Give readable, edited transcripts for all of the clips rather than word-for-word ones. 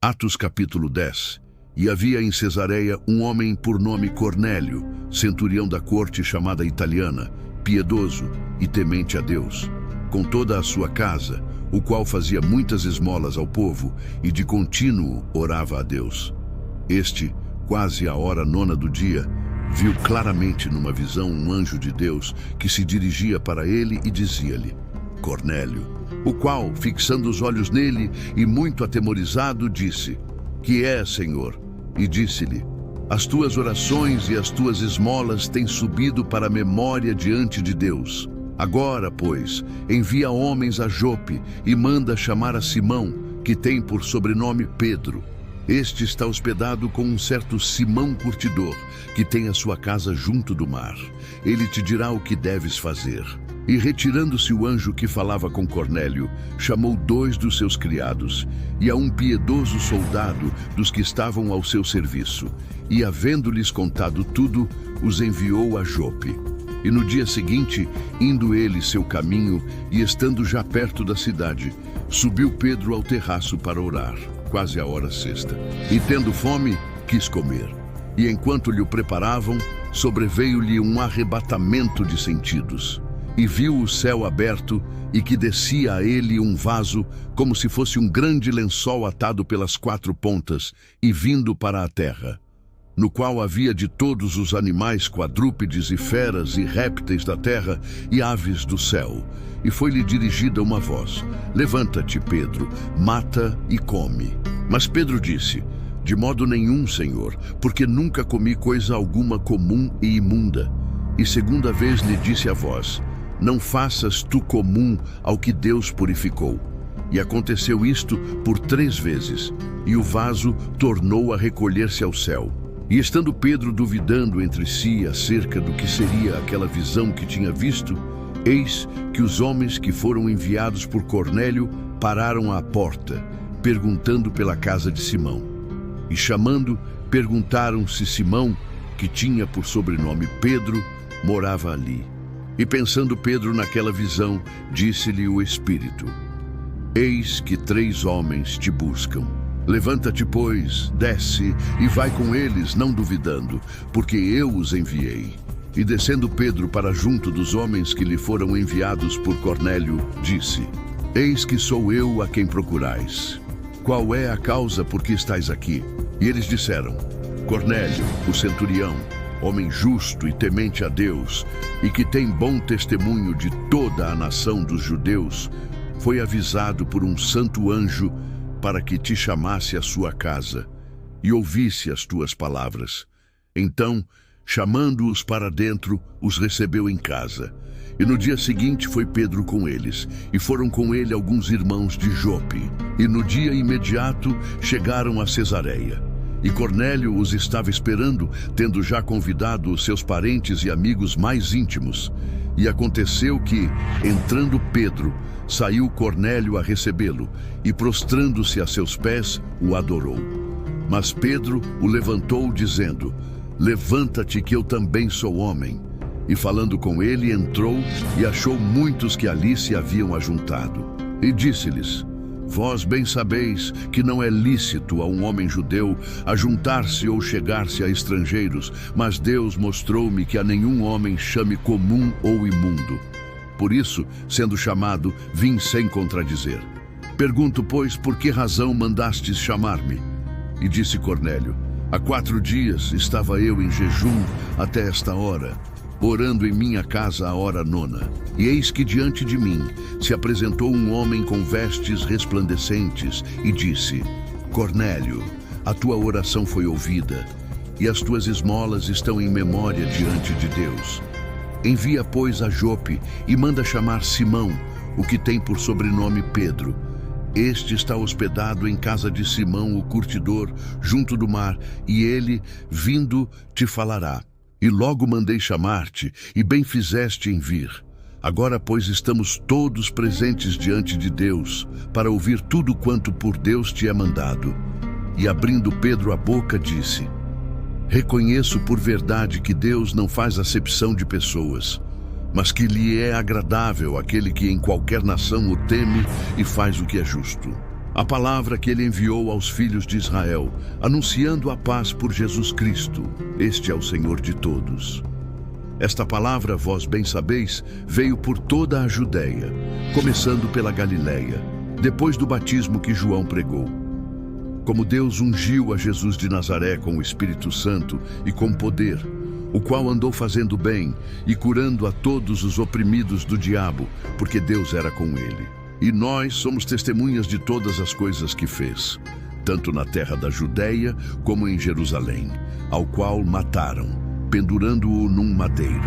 Atos capítulo 10. E havia em Cesareia um homem por nome Cornélio, centurião da corte chamada italiana, piedoso e temente a Deus, com toda a sua casa, o qual fazia muitas esmolas ao povo e de contínuo orava a Deus. Este, quase à hora nona do dia, viu claramente numa visão um anjo de Deus que se dirigia para ele e dizia-lhe: Cornélio. O qual, fixando os olhos nele e muito atemorizado, disse: Que é, Senhor? E disse-lhe: As tuas orações e as tuas esmolas têm subido para a memória diante de Deus. Agora, pois, envia homens a Jope e manda chamar a Simão, que tem por sobrenome Pedro. Este está hospedado com um certo Simão curtidor, que tem a sua casa junto do mar. Ele te dirá o que deves fazer. E retirando-se o anjo que falava com Cornélio, chamou 2 dos seus criados, e a um piedoso soldado dos que estavam ao seu serviço, e havendo-lhes contado tudo, os enviou a Jope. E no dia seguinte, indo ele seu caminho, e estando já perto da cidade, subiu Pedro ao terraço para orar, quase a hora sexta. E tendo fome, quis comer. E enquanto lhe o preparavam, sobreveio-lhe um arrebatamento de sentidos. E viu o céu aberto, e que descia a ele um vaso, como se fosse um grande lençol atado pelas 4 pontas, e vindo para a terra, no qual havia de todos os animais quadrúpedes e feras e répteis da terra e aves do céu. E foi-lhe dirigida uma voz: Levanta-te, Pedro, mata e come. Mas Pedro disse: De modo nenhum, Senhor, porque nunca comi coisa alguma comum e imunda. E segunda vez lhe disse a voz: Não faças tu comum ao que Deus purificou. E aconteceu isto por 3 vezes, e o vaso tornou a recolher-se ao céu. E estando Pedro duvidando entre si acerca do que seria aquela visão que tinha visto, eis que os homens que foram enviados por Cornélio pararam à porta, perguntando pela casa de Simão. E chamando, perguntaram se Simão, que tinha por sobrenome Pedro, morava ali. E pensando Pedro naquela visão, disse-lhe o Espírito: Eis que 3 homens te buscam. Levanta-te, pois, desce e vai com eles, não duvidando, porque eu os enviei. E descendo Pedro para junto dos homens que lhe foram enviados por Cornélio, disse: Eis que sou eu a quem procurais. Qual é a causa por que estais aqui? E eles disseram: Cornélio, o centurião, homem justo e temente a Deus, e que tem bom testemunho de toda a nação dos judeus, foi avisado por um santo anjo para que te chamasse à sua casa e ouvisse as tuas palavras. Então, chamando-os para dentro, os recebeu em casa. E no dia seguinte foi Pedro com eles, e foram com ele alguns irmãos de Jope. E no dia imediato chegaram a Cesareia. E Cornélio os estava esperando, tendo já convidado os seus parentes e amigos mais íntimos. E aconteceu que, entrando Pedro, saiu Cornélio a recebê-lo, e prostrando-se a seus pés, o adorou. Mas Pedro o levantou, dizendo: Levanta-te, que eu também sou homem. E falando com ele, entrou e achou muitos que ali se haviam ajuntado. E disse-lhes: Vós bem sabeis que não é lícito a um homem judeu ajuntar-se ou chegar-se a estrangeiros, mas Deus mostrou-me que a nenhum homem chame comum ou imundo. Por isso, sendo chamado, vim sem contradizer. Pergunto, pois, por que razão mandastes chamar-me? E disse Cornélio: Há 4 dias estava eu em jejum até esta hora, orando em minha casa à hora nona. E eis que diante de mim se apresentou um homem com vestes resplandecentes e disse: Cornélio, a tua oração foi ouvida, e as tuas esmolas estão em memória diante de Deus. Envia, pois, a Jope e manda chamar Simão, o que tem por sobrenome Pedro. Este está hospedado em casa de Simão, o curtidor, junto do mar, e ele, vindo, te falará. E logo mandei chamar-te, e bem fizeste em vir. Agora, pois, estamos todos presentes diante de Deus, para ouvir tudo quanto por Deus te é mandado. E abrindo Pedro a boca, disse: Reconheço por verdade que Deus não faz acepção de pessoas, mas que lhe é agradável aquele que em qualquer nação o teme e faz o que é justo. a palavra que ele enviou aos filhos de Israel, anunciando a paz por Jesus Cristo. Este é o Senhor de todos. Esta palavra, vós bem sabeis, veio por toda a Judeia, começando pela Galileia, depois do batismo que João pregou. Como Deus ungiu a Jesus de Nazaré com o Espírito Santo e com poder, o qual andou fazendo bem e curando a todos os oprimidos do diabo, porque Deus era com ele. E nós somos testemunhas de todas as coisas que fez, tanto na terra da Judeia como em Jerusalém, ao qual mataram, pendurando-o num madeiro.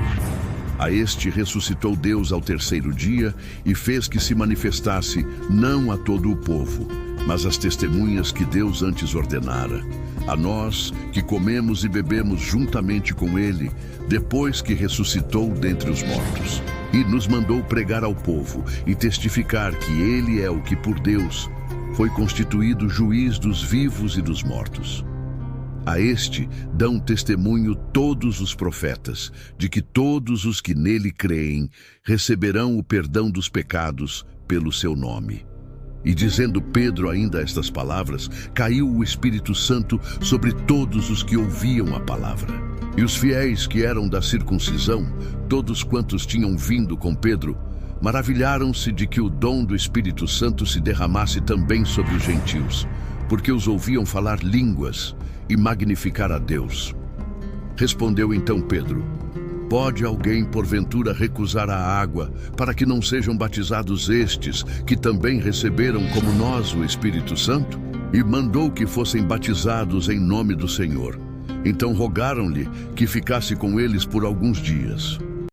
A este ressuscitou Deus ao terceiro dia e fez que se manifestasse não a todo o povo, mas às testemunhas que Deus antes ordenara, a nós que comemos e bebemos juntamente com ele, depois que ressuscitou dentre os mortos. E nos mandou pregar ao povo e testificar que ele é o que por Deus foi constituído juiz dos vivos e dos mortos. A este dão testemunho todos os profetas, de que todos os que nele creem receberão o perdão dos pecados pelo seu nome. E dizendo Pedro ainda estas palavras, caiu o Espírito Santo sobre todos os que ouviam a palavra. E os fiéis que eram da circuncisão, todos quantos tinham vindo com Pedro, maravilharam-se de que o dom do Espírito Santo se derramasse também sobre os gentios, porque os ouviam falar línguas e magnificar a Deus. Respondeu então Pedro: pode alguém porventura recusar a água para que não sejam batizados estes, que também receberam como nós o Espírito Santo? E mandou que fossem batizados em nome do Senhor. Então rogaram-lhe que ficasse com eles por alguns dias.